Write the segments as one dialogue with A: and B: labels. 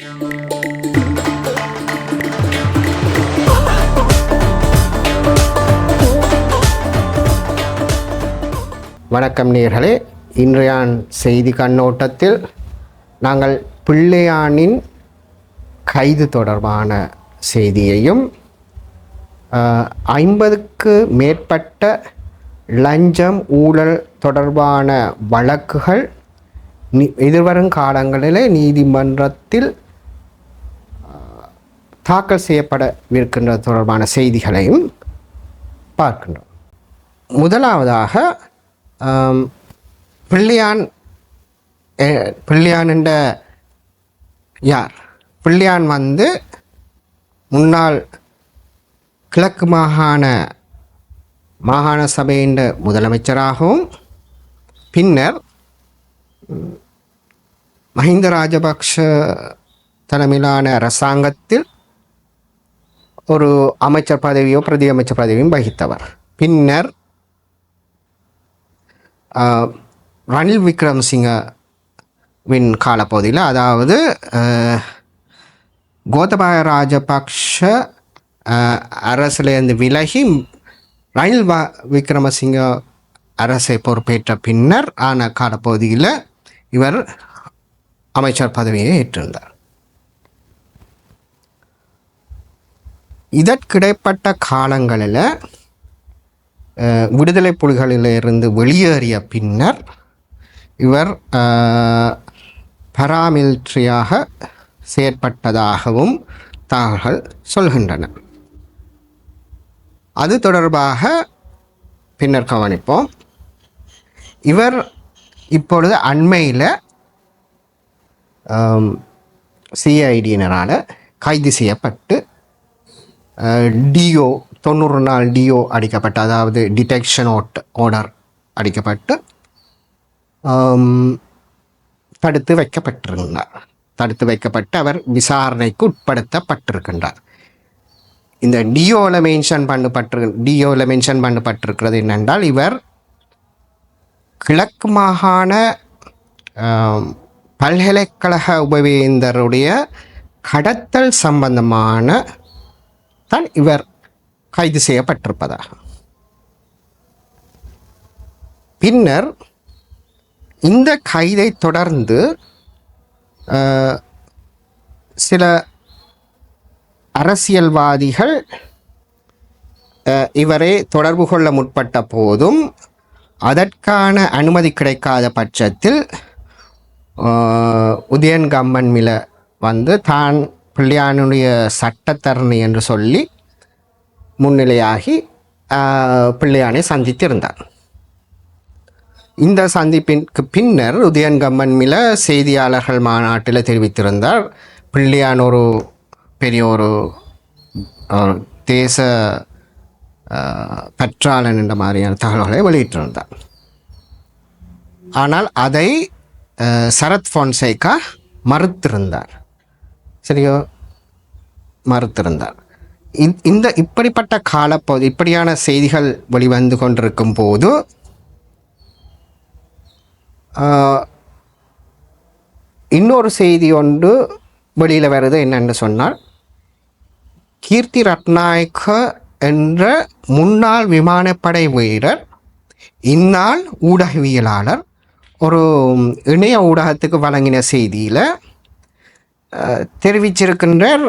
A: வணக்கம் நேயர்களே, இன்றைய செய்தி கண்ணோட்டத்தில் நாங்கள் பிள்ளையானின் கைது தொடர்பான செய்தியையும் 50க்கு மேற்பட்ட லஞ்சம் ஊழல் தொடர்பான வழக்குகள் எதிர்வரும் காலங்களிலே நீதிமன்றத்தில் தாக்கல் செய்யப்படவிருக்கின்ற தொடர்பான செய்திகளையும் பார்க்கின்றோம். முதலாவதாக பிள்ளையான் என்ற யார்? பிள்ளையான் முன்னாள் கிழக்கு மாகாண சபையின் முதலமைச்சராகவும் பின்னர் மஹிந்த ராஜபக்ஷ தலைமையிலான அரசாங்கத்தில் ஒரு அமைச்சர் பதவியோ பிரதி அமைச்சர் பதவியும் வகித்தவர். பின்னர் ரணில் விக்ரமசிங்கவின் காலப்பகுதியில், அதாவது கோத்தபாய ராஜபக்ஷ அரசிலிருந்து விலகி ரணில் விக்ரமசிங்க அரசை பொறுப்பேற்ற பின்னர் ஆன காலப்பகுதியில் இவர் அமைச்சர் பதவியை ஏற்றிருந்தார். இதற்கிடைப்பட்ட காலங்களில் விடுதலை புலிகளிலிருந்து வெளியேறிய பின்னர் இவர் பராமிலிட்டரியாக செயற்பட்டதாகவும் தகவல்கள் சொல்கின்றன. அது தொடர்பாக பின்னர் கவனிப்போம். இவர் இப்பொழுது அண்மையில் சிஐடியினரால் கைது செய்யப்பட்டு டிஓ 90 நாள் டிஓ அடிக்கப்பட்டு, அதாவது டிடெக்ஷன் ஆர்டர் அடிக்கப்பட்டு தடுத்து வைக்கப்பட்டு அவர் விசாரணைக்கு உட்படுத்தப்பட்டிருக்கின்றார். இந்த டிஓவில் மென்ஷன் பண்ணப்பட்டிருக்கிறது என்னென்றால், இவர் கிழக்கு மாகாண பல்கலைக்கழக உபவேந்தருடைய கடத்தல் சம்பந்தமான தான் இவர் கைது செய்யப்பட்டிருப்பதாக. பின்னர் இந்த கைதை தொடர்ந்து சில அரசியல்வாதிகள் இவரை தொடர்பு கொள்ள முற்பட்ட போதும் அதற்கான அனுமதி கிடைக்காத பட்சத்தில் உதயன் கம்மன்மில தான் பிள்ளையானுடைய சட்டத்தரணி என்று சொல்லி முன்னிலையாகி பிள்ளையானை சந்தித்திருந்தார். இந்த சந்திப்பிற்கு பின்னர் உதயன் கம்மன்மில செய்தியாளர்கள் மாநாட்டில் தெரிவித்திருந்தார், பிள்ளையான் ஒரு பெரிய ஒரு தேச பற்றாளன் என்ற மாதிரியான தகவல்களை வெளியிட்டிருந்தார். ஆனால் அதை சரத் பொன்சேகா மறுத்திருந்தார். இப்படிப்பட்ட காலப்பகுதி இப்படியான செய்திகள் வெளிவந்து கொண்டிருக்கும் போது இன்னொரு செய்தி ஒன்று வெளியில் வருது. என்னென்னு சொன்னால், கீர்த்தி ரட்நாயக்க என்ற முன்னாள் விமானப்படை வீரர், இந்நாள் ஊடகவியலாளர், ஒரு இணைய ஊடகத்துக்கு வழங்கின செய்தியில் தெரிவிச்சிருக்கின்றார்,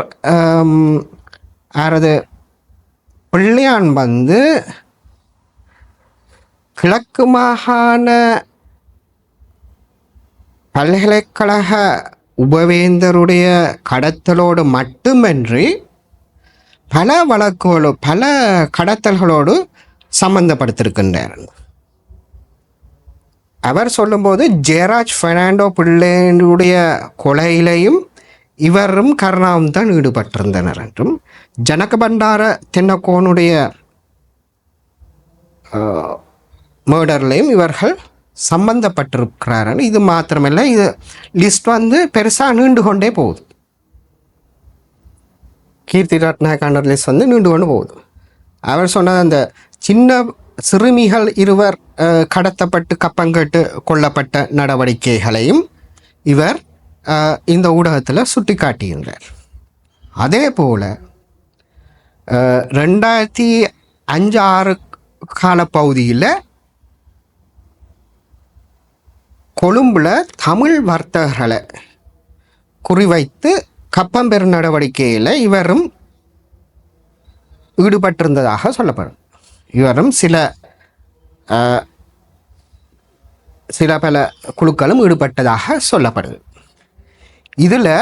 A: யாரது பிள்ளையான் கிழக்கு மாகாண பல்கலைக்கழக உபவேந்தருடைய கடத்தலோடு மட்டுமின்றி பல வழக்குகளோடு பல கடத்தல்களோடு சம்பந்தப்படுத்திருக்கின்றார். அவர் சொல்லும்போது ஜெயராஜ் பெர்னாண்டோ பிள்ளையினுடைய கொலையிலையும் இவரும் கருணாவும் தான் ஈடுபட்டிருந்தனர் என்றும், ஜனக பண்டார தென்னக்கோனுடைய மர்டர்லையும் இவர்கள் சம்பந்தப்பட்டிருக்கிறார்கள். இது மாத்திரமில்லை, இது லிஸ்ட் பெருசாக நீண்டு கொண்டே போகுது. கீர்த்தி ரட்நாயக்கான லிஸ்ட் நீண்டு கொண்டு போகுது. அவர் சொன்ன அந்த சின்ன சிறுமிகள் இருவர் கடத்தப்பட்டு கப்பங்கட்டு கொல்லப்பட்ட நடவடிக்கைகளையும் இவர் இந்த ஊடகத்தில் சுட்டி காட்டியிருந்தார். அதே போல் 2005-6 காலப்பகுதியில் கொழும்பில் தமிழ் வர்த்தகர்களை குறிவைத்து கப்பம் பெறும் நடவடிக்கையில் இவரும் ஈடுபட்டிருந்ததாக சொல்லப்படும். இவரும் சில பல குழுக்களும் ஈடுபட்டதாக சொல்லப்படுது. இதில்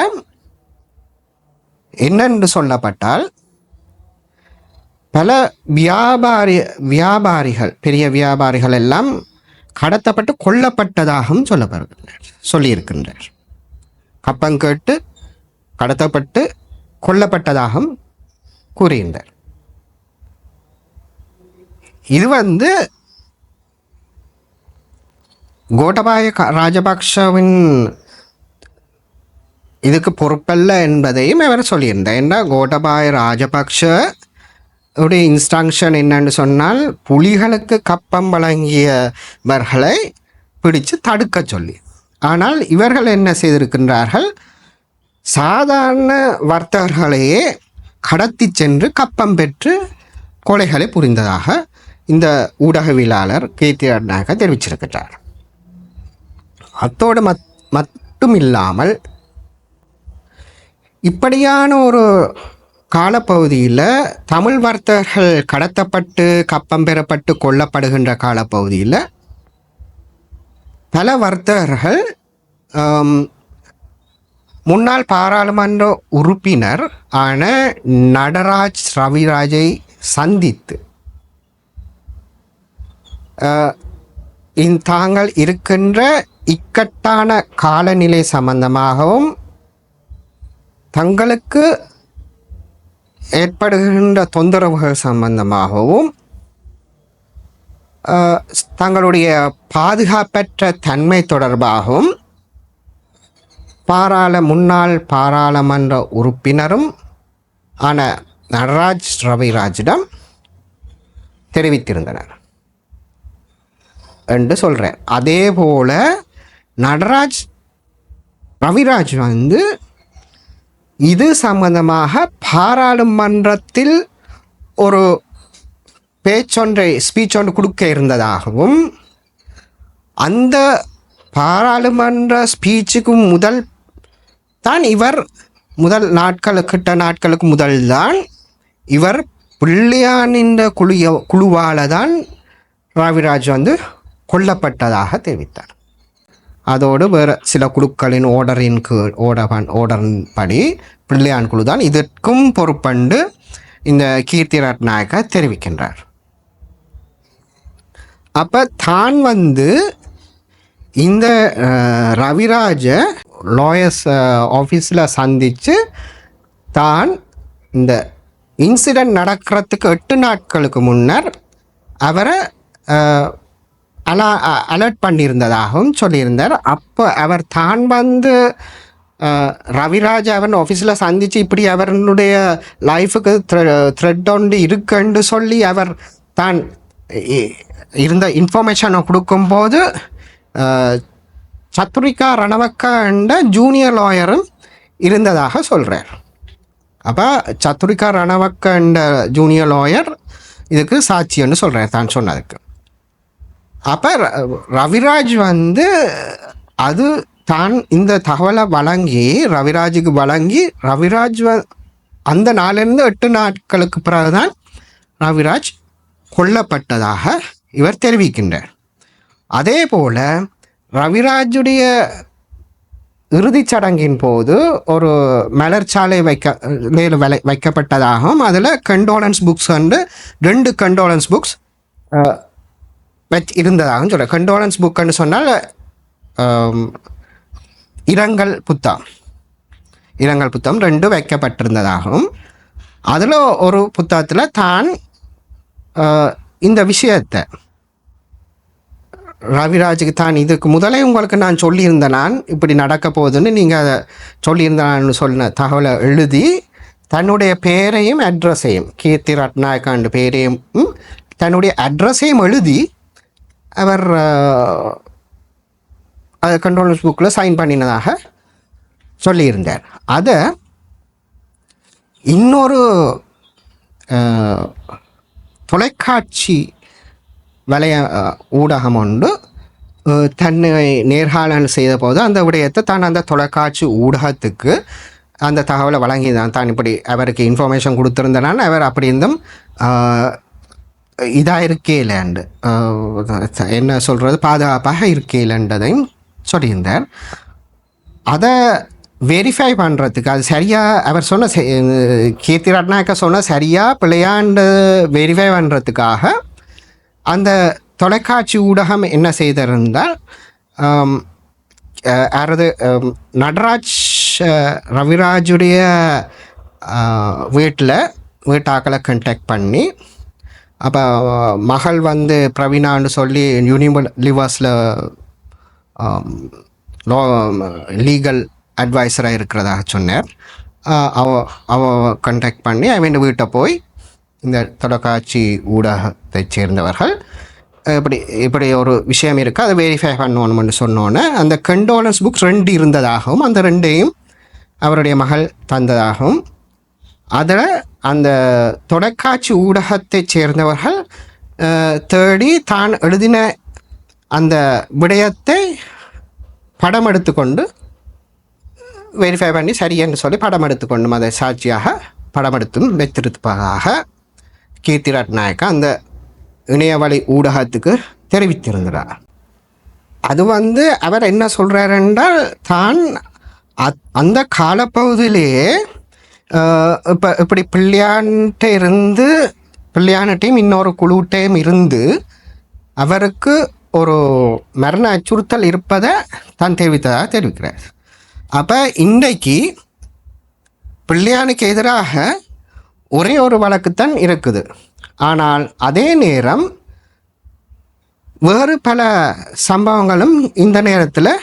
A: என்னென்று சொல்லப்பட்டால் பல வியாபாரிகள் பெரிய வியாபாரிகள் எல்லாம் கடத்தப்பட்டு கொல்லப்பட்டதாகவும் சொல்லியிருக்கின்றார். கப்பம் கேட்டு கடத்தப்பட்டு கொல்லப்பட்டதாகவும் கூறியிருந்தார். இது கோட்டபாய ராஜபக்ஷவின் இதுக்கு பொறுப்பல்ல என்பதையும் அவர் சொல்லியிருந்தார். ஏன்னா கோட்டபாய ராஜபக்ஷ உடைய இன்ஸ்ட்ரக்ஷன் என்னன்னு சொன்னால் புலிகளுக்கு கப்பம் வழங்கியவர்களை பிடிச்சு தடுக்க சொல்லி. ஆனால் இவர்கள் என்ன செய்திருக்கின்றார்கள், சாதாரண வர்த்தகர்களையே கடத்தி சென்று கப்பம் பெற்று கொலைகளை புரிந்ததாக இந்த ஊடகவியலாளர் கீர்த்தி ரட்நாயக்க தெரிவிச்சிருக்கிறார். அத்தோடு மட்டும் இல்லாமல் இப்படியான ஒரு காலப்பகுதியில் தமிழ் வர்த்தகர்கள் கடத்தப்பட்டு கப்பம் பெறப்பட்டு கொல்லப்படுகின்ற காலப்பகுதியில் பல வர்த்தகர்கள் முன்னாள் பாராளுமன்ற உறுப்பினர் ஆன நடராஜ் ரவிராஜை சந்தித்து தாங்கள் இருக்கின்ற இக்கட்டான காலநிலை சம்பந்தமாகவும் தங்களுக்கு ஏற்படுகின்ற தொந்தரவுகள் சம்பந்தமாகவும் தங்களுடைய பாதுகாப்பற்ற தன்மை தொடர்பாகவும் முன்னாள் பாராளுமன்ற உறுப்பினரும் ஆன நடராஜ் ரவிராஜிடம் தெரிவித்திருந்தனர் என்று சொல்கிறேன். அதே போல் நடராஜ் ரவிராஜ் இது சம்பந்தமாக பாராளுமன்றத்தில் ஒரு ஸ்பீச் ஒன்று கொடுக்க இருந்ததாகவும் அந்த பாராளுமன்ற ஸ்பீச்சுக்கு நாட்களுக்கு முதல்தான் இவர் பிள்ளையானின் குழுவால் தான் ரவிராஜ் கொல்லப்பட்டதாக தெரிவித்தார். அதோடு வேறு சில குழுக்களின் ஓர்டரின்படி பிள்ளையான் குழு தான் இதற்கும் பொறுப்பண்டு இந்த கீர்த்தி ரட்நாயக்க தெரிவிக்கின்றார். அப்போ தான் இந்த ரவிராஜ லாயர்ஸ் ஆஃபீஸில் சந்தித்து தான் இந்த இன்சிடெண்ட் நடக்கிறதுக்கு 8 நாட்களுக்கு முன்னர் அவரை அலர்ட் பண்ணியிருந்ததாகவும் சொல்லியிருந்தார். அப்போ அவர் தான் ரவிராஜ் அவன் ஆஃபீஸில் சந்தித்து இப்படி அவருடைய லைஃபுக்கு த்ரெட் ஒன்று இருக்குன்னு சொல்லி அவர் தான் இருந்த இன்ஃபர்மேஷனை கொடுக்கும்போது சத்ரிகா ரணவக்க என்ற ஜூனியர் லாயரும் இருந்ததாக சொல்கிறார். அப்போ சத்ரிகா ரணவக்க என்ற ஜூனியர் லாயர் இதுக்கு சாட்சின்னு சொல்கிறார் தான் சொன்னதுக்கு. அப்போ ரவிராஜ் அது தான் இந்த தகவலை ரவிராஜுக்கு வழங்கி ரவிராஜ் அந்த நாளிலிருந்து 8 நாட்களுக்கு பிறகுதான் ரவிராஜ் கொல்லப்பட்டதாக இவர் தெரிவிக்கின்றார். அதே போல் ரவிராஜுடைய இறுதிச் சடங்கின் போது ஒரு மலர்ச்சாலை வைக்கப்பட்டதாகவும் அதில் கண்டோலன்ஸ் புக்ஸ் 2 கண்டோலன்ஸ் புக்ஸ் இருந்ததாகவும் சொல்கிறேன். கண்டோலன்ஸ் புக்குன்னு சொன்னால் இரங்கல் புத்தகம் 2 வைக்கப்பட்டிருந்ததாகவும் அதில் ஒரு புத்தகத்தில் தான் இந்த விஷயத்தை ரவிராஜுக்கு தான் இதுக்கு முதலே உங்களுக்கு நான் சொல்லியிருந்தேன், நான் இப்படி நடக்க போகுதுன்னு நீங்கள் அதை சொல்லியிருந்தான்னு சொன்ன தகவலை எழுதி தன்னுடைய பேரையும் அட்ரஸையும் கீர்த்தி ரட்நாயக்காண்டு பேரையும் தன்னுடைய அட்ரஸையும் எழுதி அவர் கண்ட்ரோலன்ஸ் புக்கில் சைன் பண்ணினதாக சொல்லியிருந்தார். அதை இன்னொரு தொலைக்காட்சி வலைய ஊடகம் ஒன்று தன்னை நேர்காணல் செய்த போது அந்த விடயத்தை தான் அந்த தொலைக்காட்சி ஊடகத்துக்கு அந்த தகவலை வழங்கிதான். தான் இப்படி அவருக்கு இன்ஃபர்மேஷன் கொடுத்துருந்தனால அவர் அப்படி இருந்தும் இதாக இருக்கேலண்டு என்ன சொல்கிறது பாதுகாப்பாக இருக்கேலன்றதையும் சொல்லியிருந்தார். அதை வெரிஃபை பண்ணுறதுக்கு அது சரியாக அவர் சொன்ன கீர்த்தி ரட்நாயக்க சொன்ன சரியாக பிள்ளையாண்டு வெரிஃபை பண்ணுறதுக்காக அந்த தொலைக்காட்சி ஊடகம் என்ன செய்திருந்தால் யாரது நடராஜ் ரவிராஜுடைய வீட்டாக்களை கண்டெக்ட் பண்ணி அப்போ மகள் வந்து பிரவீனான்னு சொல்லி யூனிவர்ஸில் லீகல் அட்வைஸராக இருக்கிறதாக சொன்னார். அவ கண்டெக்ட் பண்ணி அவன் வீட்டை போய் இந்த தொலைக்காட்சி ஊடகத்தை சேர்ந்தவர்கள் இப்படி ஒரு விஷயம் இருக்குது அதை வெரிஃபை பண்ணணும்னு சொன்னோன்னே அந்த கண்டோலன்ஸ் புக்ஸ் 2 இருந்ததாகவும் அந்த 2ஐயும் அவருடைய மகள் தந்ததாகவும் அதில் அந்த தொலைக்காட்சி ஊடகத்தை சேர்ந்தவர்கள் தேடி தான் எழுதின அந்த விடயத்தை படம் எடுத்துக்கொண்டு வெரிஃபை பண்ணி சரியென்று சொல்லி படம் எடுத்துக்கொண்டும் அதை சாட்சியாக படம் எடுத்தும் வைத்திருப்பதாக கீர்த்தி ரட்நாயக்கா அந்த இணையவழி ஊடகத்துக்கு தெரிவித்திருந்தார். அது வந்து அவர் என்ன சொல்கிறார் என்றால் தான் அந்த காலப்பகுதியிலேயே இப்போ இப்படி பிள்ளையான்ட்டையும் இன்னொரு குழுட்டையும் இருந்து அவருக்கு ஒரு மரண அச்சுறுத்தல் இருப்பதை தான் தெரிவிக்கிறார். அப்போ இன்றைக்கு பிள்ளையானுக்கு எதிராக ஒரே ஒரு வழக்குத்தான் இருக்குது. ஆனால் அதே நேரம் வேறு பல சம்பவங்களும் இந்த நேரத்தில்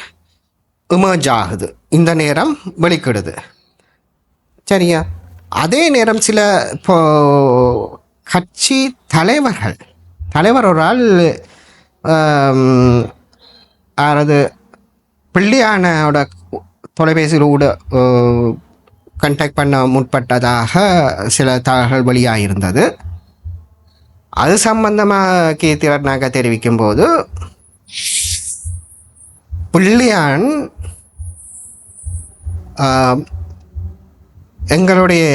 A: எமர்ஜ் ஆகுது, இந்த நேரம் வெளிக்கிடுது. சரியா? அதே நேரம் சில இப்போ கட்சி தலைவர் ஒரு ஆள் யாராவது பிள்ளையானோட தொலைபேசியில் கண்டாக்ட் பண்ண முற்பட்டதாக சில தகவல்கள் வெளியாகிருந்தது. அது சம்பந்தமாக கீர்த்தி ரட்நாயக்கா தெரிவிக்கும் போது பிள்ளையான் எங்களுடைய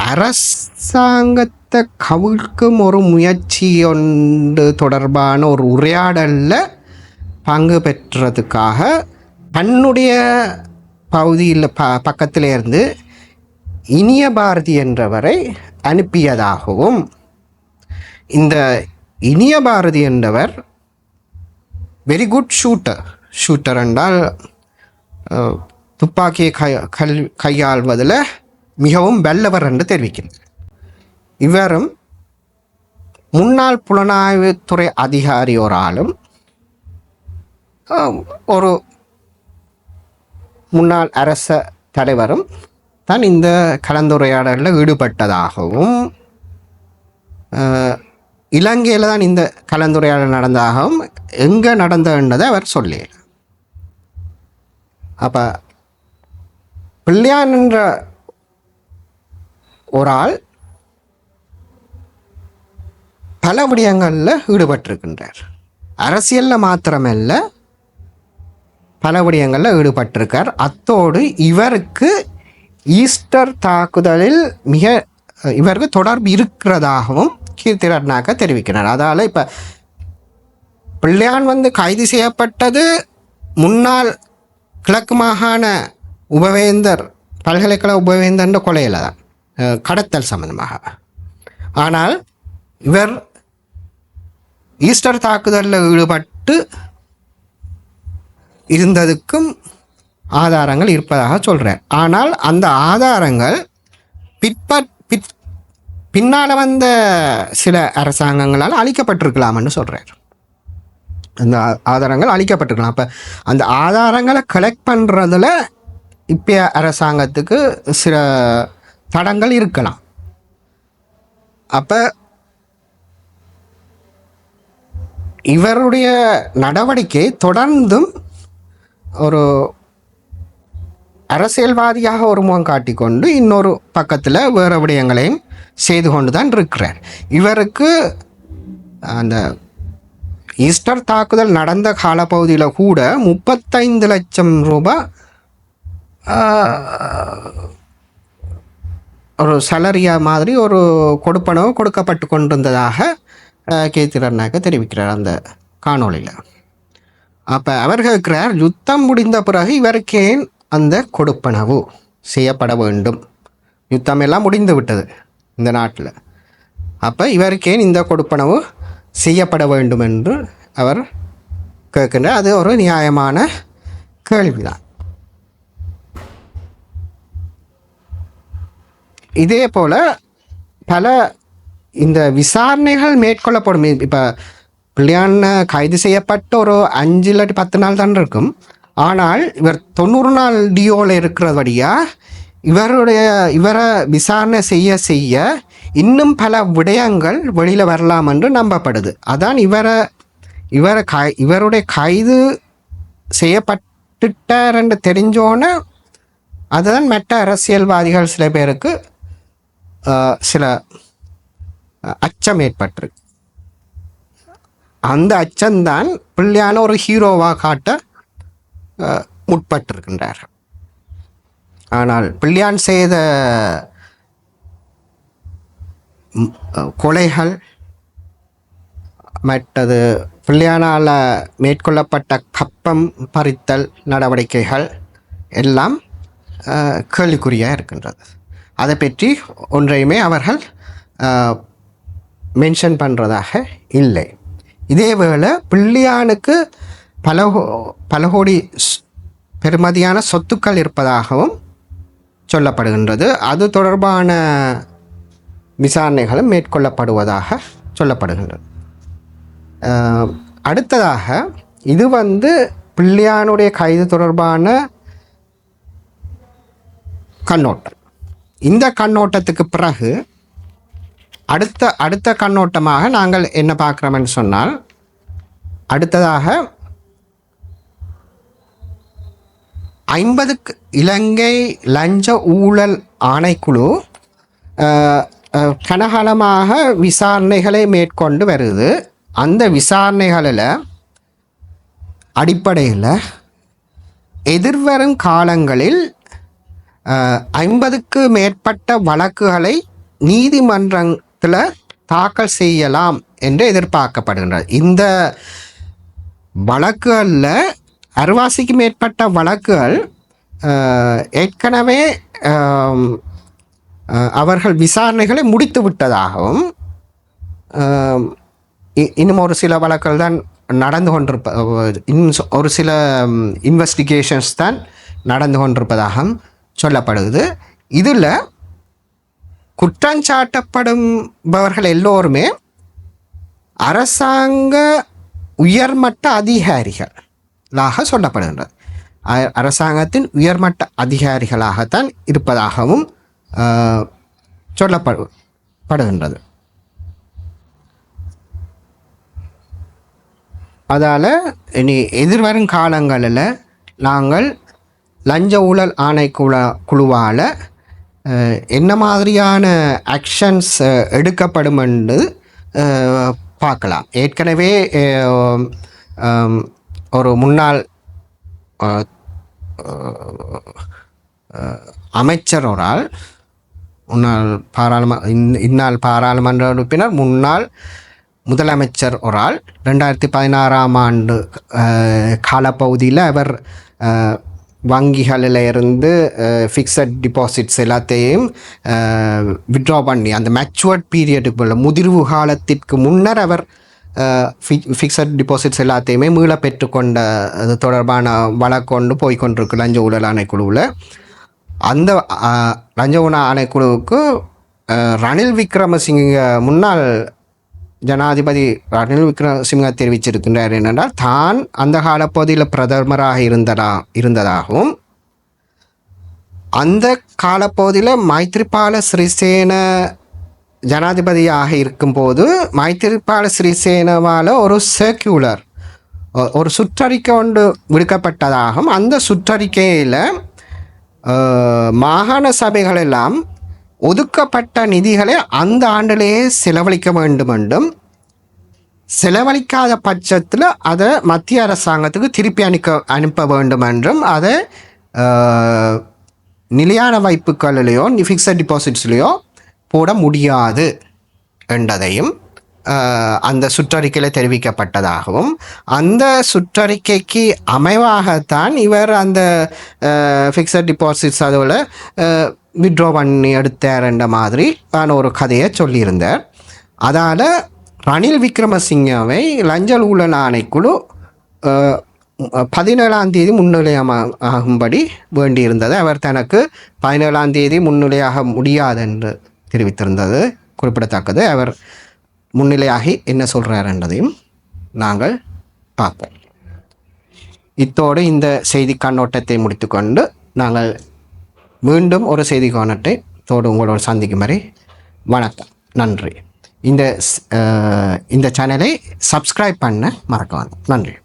A: அரசாங்கத்தை கவிழ்க்கும் ஒரு முயற்சி ஒன்று தொடர்பான ஒரு உரையாடலில் பங்கு பெற்றதுக்காக தன்னுடைய பகுதியில் பக்கத்தில் இருந்து இனிய பாரதி என்றவரை அனுப்பியதாகவும், இந்த இனிய பாரதி என்றவர் வெரி குட் ஷூட்டர் என்றால் துப்பாக்கியை கையாள்வதில் மிகவும் வல்லவர் என்று தெரிவிக்கிறார். இவரும் முன்னாள் புலனாய்வுத்துறை அதிகாரி ஒரு ஆளும் ஒரு முன்னாள் அரச தலைவரும் தான் இந்த கலந்துரையாடலில் ஈடுபட்டதாகவும், இலங்கையில் தான் இந்த கலந்துரையாடல் நடந்ததாகவும் எங்கே நடந்ததுன்றதை அவர் சொல்லல. அப்போ பிள்ளையான் என்ற ஒரு ஆள் பல விடயங்களில் ஈடுபட்டிருக்கின்றார். அரசியலில் மாத்திரமல்ல, பல விடயங்களில் ஈடுபட்டிருக்கார். அத்தோடு இவருக்கு ஈஸ்டர் தாக்குதலில் இவருக்கு தொடர்பு இருக்கிறதாகவும் கீர்த்தி ரட்நாயக்கா தெரிவிக்கிறார். அதால் இப்போ பிள்ளையான் வந்து கைது செய்யப்பட்டது முன்னாள் கிழக்கு மாகாண உபவேந்தர் பல்கலைக்கழக உபவேந்தர் கொலையில் தான், கடத்தல் சம்பந்தமாக. ஆனால் இவர் ஈஸ்டர் தாக்குதலில் ஈடுபட்டு இருந்ததுக்கும் ஆதாரங்கள் இருப்பதாக சொல்கிறார். ஆனால் அந்த ஆதாரங்கள் பின்னால் வந்த சில அரசாங்கங்களால் அழிக்கப்பட்டிருக்கலாம்னு சொல்கிறார். அந்த ஆதாரங்கள் அழிக்கப்பட்டிருக்கலாம். அப்போ அந்த ஆதாரங்களை கலெக்ட் பண்ணுறதுல இப்போ அரசாங்கத்துக்கு சில தடங்கள் இருக்கலாம். அப்போ இவருடைய நடவடிக்கை தொடர்ந்தும் ஒரு அரசியல்வாதியாக ஒரு முகம் காட்டிக்கொண்டு இன்னொரு பக்கத்தில் வேறு விடயங்களையும் செய்து கொண்டு தான் இருக்கிறார். இவருக்கு அந்த ஈஸ்டர் தாக்குதல் நடந்த காலப்பகுதியில் கூட 35 லட்சம் ரூபாய் ஒரு சலரியா மாதிரி ஒரு கொடுப்பனவு கொடுக்கப்பட்டு கொண்டிருந்ததாக கீர்த்தி ரட்நாயக்க தெரிவிக்கிறார் அந்த காணொளியில். அப்போ அவர் கேட்கிறார், யுத்தம் முடிந்த பிறகு இவருக்கு ஏன் அந்த கொடுப்பனவு செய்யப்பட வேண்டும்? யுத்தம் எல்லாம் முடிந்து விட்டது இந்த நாட்டில். அப்போ இவருக்கு ஏன் இந்த கொடுப்பனவு செய்யப்பட வேண்டும் என்று அவர் கேட்கின்றார். அது ஒரு நியாயமான கேள்விதான். இதே போல் பல இந்த விசாரணைகள் மேற்கொள்ளப்படும். இப்போ பிள்ளையான் கைது செய்யப்பட்ட ஒரு 5 இல்லாட்டி 10 நாள் தான் இருக்கும். ஆனால் இவர் 90 நாள் டியோவில் இருக்கிறபடியாக இவரை விசாரணை செய்ய இன்னும் பல விடயங்கள் வெளியில் வரலாம் என்று நம்பப்படுது. அதான் இவருடைய கைது செய்யப்பட்டுட்டார் என்று தெரிஞ்சோன்னே அதுதான் மற்ற அரசியல்வாதிகள் சில பேருக்கு சில அச்சம் ஏற்பட்டிருக்கு. அந்த அச்சம்தான் பிள்ளையான ஒரு ஹீரோவாக காட்ட முற்பட்டிருக்கின்றார். ஆனால் பிள்ளையான் செய்த கொலைகள் மற்றது பிள்ளையானால் மேற்கொள்ளப்பட்ட கப்பம் பறித்தல் நடவடிக்கைகள் எல்லாம் கேள்விக்குறியாக இருக்கின்றது. அதை பற்றி ஒன்றையுமே அவர்கள் மென்ஷன் பண்ணுறதாக இல்லை. இதேவேளை பிள்ளையானுக்கு பல கோடி பெருமதியான சொத்துக்கள் இருப்பதாகவும் சொல்லப்படுகின்றது. அது தொடர்பான விசாரணைகளும் மேற்கொள்ளப்படுவதாக சொல்லப்படுகின்றது. அடுத்ததாக இது பிள்ளையானுடைய கைது தொடர்பான கண்ணோட்டம். இந்த கண்ணோட்டத்துக்கு பிறகு அடுத்த கண்ணோட்டமாக நாங்கள் என்ன பார்க்குறோம்னு சொன்னால், அடுத்ததாக 50 இலங்கை லஞ்ச ஊழல் ஆணைக்குழு கனகாலமாக விசாரணைகளை மேற்கொண்டு வருது. அந்த விசாரணைகளில் அடிப்படையில் எதிர்வரும் காலங்களில் 50க்கு மேற்பட்ட வழக்குகளை நீதிமன்றத்தில் தாக்கல் செய்யலாம் என்று எதிர்பார்க்கப்படுகின்றது. இந்த வழக்குகளில் 60க்கு மேற்பட்ட வழக்குகள் ஏற்கனவே அவர்கள் விசாரணைகளை முடித்து விட்டதாகவும், இன்னும் ஒரு சில வழக்குகள் தான் நடந்து இன்னும் ஒரு சில இன்வெஸ்டிகேஷன்ஸ் தான் நடந்து கொண்டிருப்பதாகவும் சொல்லப்படுது. இதில் குற்றஞ்சாட்டப்படுபவர்கள் எல்லோருமே அரசாங்க உயர்மட்ட அதிகாரிகளாக சொல்லப்படுகின்றது. அரசாங்கத்தின் உயர்மட்ட அதிகாரிகளாகத்தான் இருப்பதாகவும் சொல்லப்படுகின்றது. அதால் இனி எதிர்வரும் காலங்களில் நாங்கள் லஞ்ச ஊழல் ஆணைக்குழுவால் என்ன மாதிரியான ஆக்ஷன்ஸ் எடுக்கப்படும் என்று பார்க்கலாம். ஏற்கனவே ஒரு முன்னாள் அமைச்சர் ஒரு ஆள், இந்நாள் பாராளுமன்ற உறுப்பினர், முன்னாள் முதலமைச்சர் ஒரு ஆள் 2016ஆம் ஆண்டு காலப்பகுதியில் அவர் வங்கிகளில் இருந்து ஃபிக்ஸட் டிபாசிட்ஸ் எல்லாத்தையும் வித்ட்ரா பண்ணி அந்த மேச்சுவர்ட் பீரியடுக்கு உள்ள முதிர்வு காலத்திற்கு முன்னர் அவர் ஃபிக்ஸட் டிபாசிட்ஸ் எல்லாத்தையுமே மீள பெற்றுக்கொண்ட அது தொடர்பான வழக்கொண்டு போய்கொண்டிருக்கு லஞ்ச ஊழல் ஆணைக்குழுவில். அந்த லஞ்ச ஊழல் ஆணைக்குழுவுக்கு ரணில் விக்ரமசிங்க, முன்னாள் ஜனாதிபதி ரணில் விக்ரமசிங்க தெரிவிச்சிருக்கின்றார் என்னென்றால், தான் அந்த காலப்பகுதியில் பிரதமராக இருந்ததாகவும், அந்த காலப்பகுதியில் மைத்ரிபால சிறிசேன ஜனாதிபதியாக இருக்கும்போது மைத்ரிபால சிறிசேனவால் ஒரு சர்க்குலர், ஒரு சுற்றறிக்கை ஒன்று விடுக்கப்பட்டதாகவும், அந்த சுற்றறிக்கையில் மாகாண சபைகள் எல்லாம் ஒதுக்கப்பட்ட நிதிகளை அந்த ஆண்டிலேயே செலவழிக்க வேண்டும் என்றும், செலவழிக்காத பட்சத்தில் அதை மத்திய அரசாங்கத்துக்கு திருப்பி அனுப்ப வேண்டும் என்றும், அதை நிலையான வைப்புகளிலேயோ ஃபிக்ஸட் டிபாசிட்ஸ்லேயோ போட முடியாது என்றதையும் அந்த சுற்றறிக்கையில் தெரிவிக்கப்பட்டதாகவும், அந்த சுற்றறிக்கைக்கு அமைவாகத்தான் இவர் அந்த ஃபிக்ஸட் டிபாசிட்ஸ் அதில் வித்ட்ரா பண்ணி எடுத்தார் என்ற மாதிரி நான் ஒரு கதையை சொல்லியிருந்தார். அதால் ரணில் விக்ரமசிங்கவை லஞ்ச ஊழல் ஆணைக்குழு 17ஆம் தேதி முன்னிலையாகும்படி வேண்டியிருந்தது. அவர் தனக்கு 17ஆம் தேதி முன்னிலையாக முடியாது என்று தெரிவித்திருந்தது குறிப்பிடத்தக்கது. அவர் முன்னிலையாகி என்ன சொல்கிறார் என்றதையும் நாங்கள் பார்ப்போம். இத்தோடு இந்த செய்தி கண்ணோட்டத்தை முடித்துக்கொண்டு நாங்கள் மீண்டும் ஒரு செய்தி கண்ணோட்டத்தோடு உங்களோடு சந்திக்கும் வரை வணக்கம், நன்றி. இந்த சேனலை சப்ஸ்கிரைப் பண்ண மறக்காது. நன்றி.